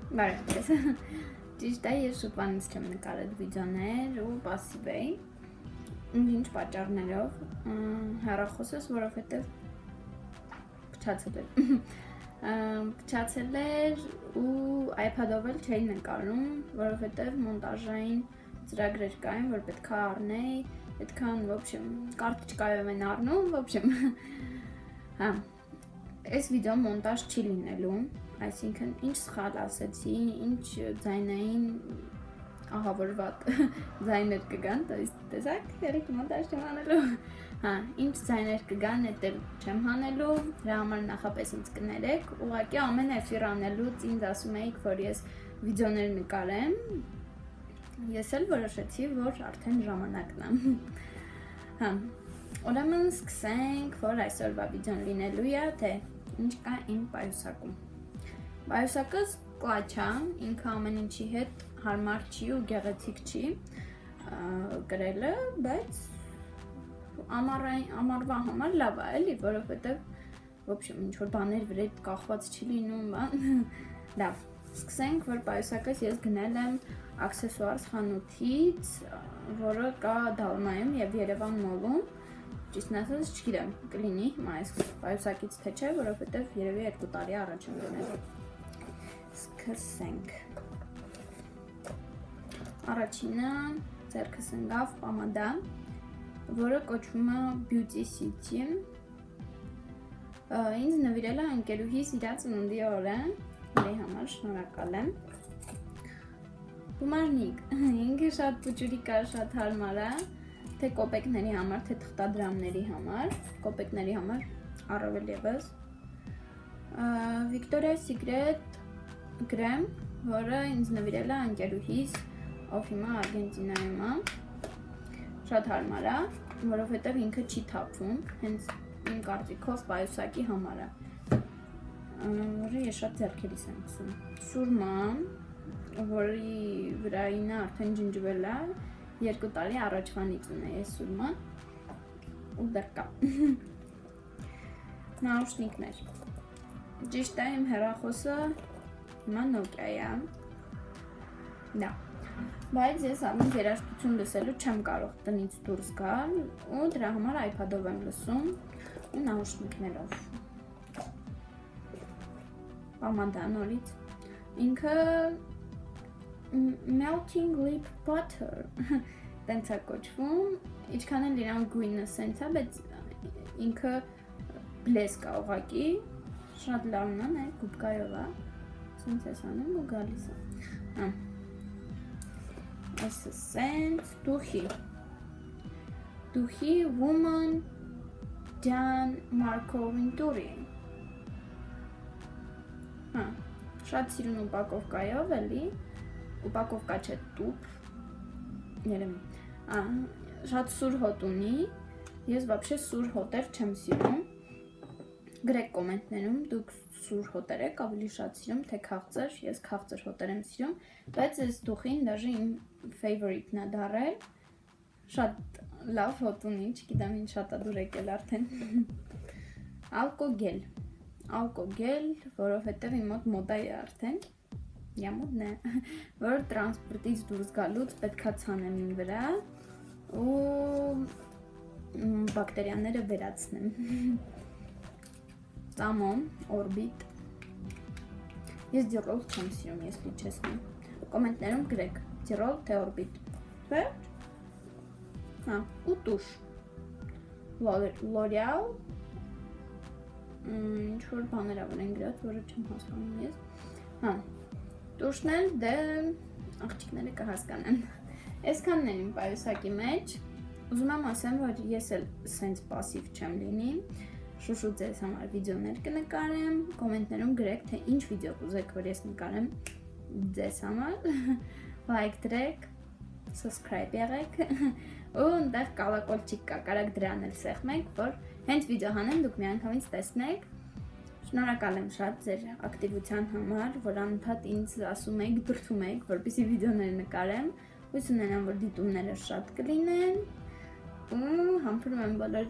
Բարև Ճիշտ է, ես շուտվանից չեմ նկարել վիդեոներ ու պասիվ էի ինչ պատճառներով հեռախոսս, որովհետև փչացել էր ու iPad-ով էլ չէի նկարում, որովհետև մոնտաժային ծրագրեր կային, որ պետք է առնեի, այդքան, в общем, կարտիչկայով են առնում, в общем, այս վիդեո մոնտաժ չի լինելու, այսինքն ինչ սխալ ասեցի, ինչ ձայնային ահավորված ձայներ կգան, տեսակ, երեք մոնտաժ չեմ անելու, ինչ ձայներ կգան, էդ էլ չեմ հանելու, դրա համար նախապես ինձ կներեք, ուղղակի ամեն էֆիր անելուց ինձ ասում էիք, որ ես վիդեոներ նկարեմ, ես էլ որոշեցի, որ արդեն ժամանակն է, ուրեմն սկսենք, որ այսօրվա վիդեոն լինելու է, թե ինչ կա իմ պայուսակում, պայուսակս կլաչ է, ինքը ամեն ինչի հետ հարմար չի ու գեղեցիկ չի կրելը, բայց ամառվա համար լավ է էլի, որովհետև ինչ-որ բաներ վրետ կախված չի լինում, լավ, սկսենք, որ պայուսակս ես գնել եմ աքսեսուար խանութից, որը կա Դալմայում և Երևան մոլում, ճիշտն ասած չգիտեմ կլինի հիմա այս պայուսակից թե չէ, որովհետև երևի 2 տարի առաջ եմ գնել։ Սկսենք։ Առաջինը ձեռքս ընկավ պամադա, որը կոչվում է Beauty City։ Ինձ նվիրել է ընկերուհիս իր ծնունդի օրը, նրա համար շնորհակալ եմ։ Բումաժնիկ, ինքը շատ փուչուրիկ է, շատ հարմար է, թե կոպեկների համար, թե թղթադրամների համար, կոպեկների համար առավել ևս։ Victoria's Secret գրեմ, որը ինձ նվիրել է ընկերուհիս, ով հիմա Արգենտինայում է, շատ հարմար է, որովհետև ինքը չի թափվում, հենց իմ կարծիքով պայուսակի համար է, որը ես շատ ձեռքերիս եմ քսում։ Սուրմա, որի վրայինը արդեն ջնջվել է, 2 տարի առաջվանից ունե ես սուրման, ու դեռ կա։ Նաուշնիկներ, ճիշտ է իմ հեռախոսը հիմա Nokia է, դա, բայց ես ամեն երաժշտություն լսելու չեմ կարող տնից դուրս գալ ու դրա համար iPad-ով եմ լսում ու նաուշնիկներով։ Պամադա նորից, ինքը Melting Lip Butter, տենց է կոչվում, իչքան էլ իրան գույնը սենց է, բայց ինքը բլեսկ է ուղղակի, շատ լավն է, գուբկայով է, սենց ես անում ու գալիս է։ Այսը սենց դուխի Woman Jan Marco Venturi, շատ սիրուն ուպակովկայով էլի, ուպակովկա չէ տուփ, երևի, շատ սուր հոտ ունի, ես вообще սուր հոտեր չեմ սիրում, գրեք կոմենտներում, դուք սուր հոտեր եք ավելի շատ սիրում, թե քաղցր, ես քաղցր հոտեր եմ սիրում, բայց այս դուխին դաժե իմ favorite-ն է դարել, շատ լավ հոտ ունի, չգիտեմ ինչ շատ է դուր եկել արդեն, ալկոգել, որովհետև իմ մոտ մոդա է արդեն, Յամոդն է, որ տրանսպորտից դուրս գալուց պետքա ցանեմ իմ վրա ու բակտերիաները վերացնեմ։ Ծամո, օրբիտ, ես դիրոլ չեմ սիրում, ես լի չեսնեմ, կոմենտներում գրեք, դիրոլ թե օրբիտ, վերջ, ու տուշ, L'Oreal, ինչ-որ բաներ ավր են գրած, որը չեմ հասկանում ես, Տուշն էլ դե աղջիկները կհասկանեն, այսքանն են իմ պայուսակի մեջ, ուզում եմ ասեմ, որ ես էլ սենց պասիվ չեմ լինի, շուշու ձեզ համար վիդեոներ կնկարեմ, կոմենտներում գրեք, թե ինչ վիդեո կուզեք, որ ես նկարեմ ձեզ համար, լայք դրեք, subscribe եղեք, ու ընդեղ կալակոլչիկ կա, կարակ դրան էլ սեղմեք, որ հենց վիդեո հանեմ, դուք միանգամից տեսնեք, շնորհակալ եմ շատ ձեր ակտիվության համար, որ անընդհատ ինձ ասում եք, դրդում եք, որպեսզի վիդեոներ նկարեմ, հույս ունենամ, որ դիտումները շատ կլինեն ու համբուրում եմ բոլոր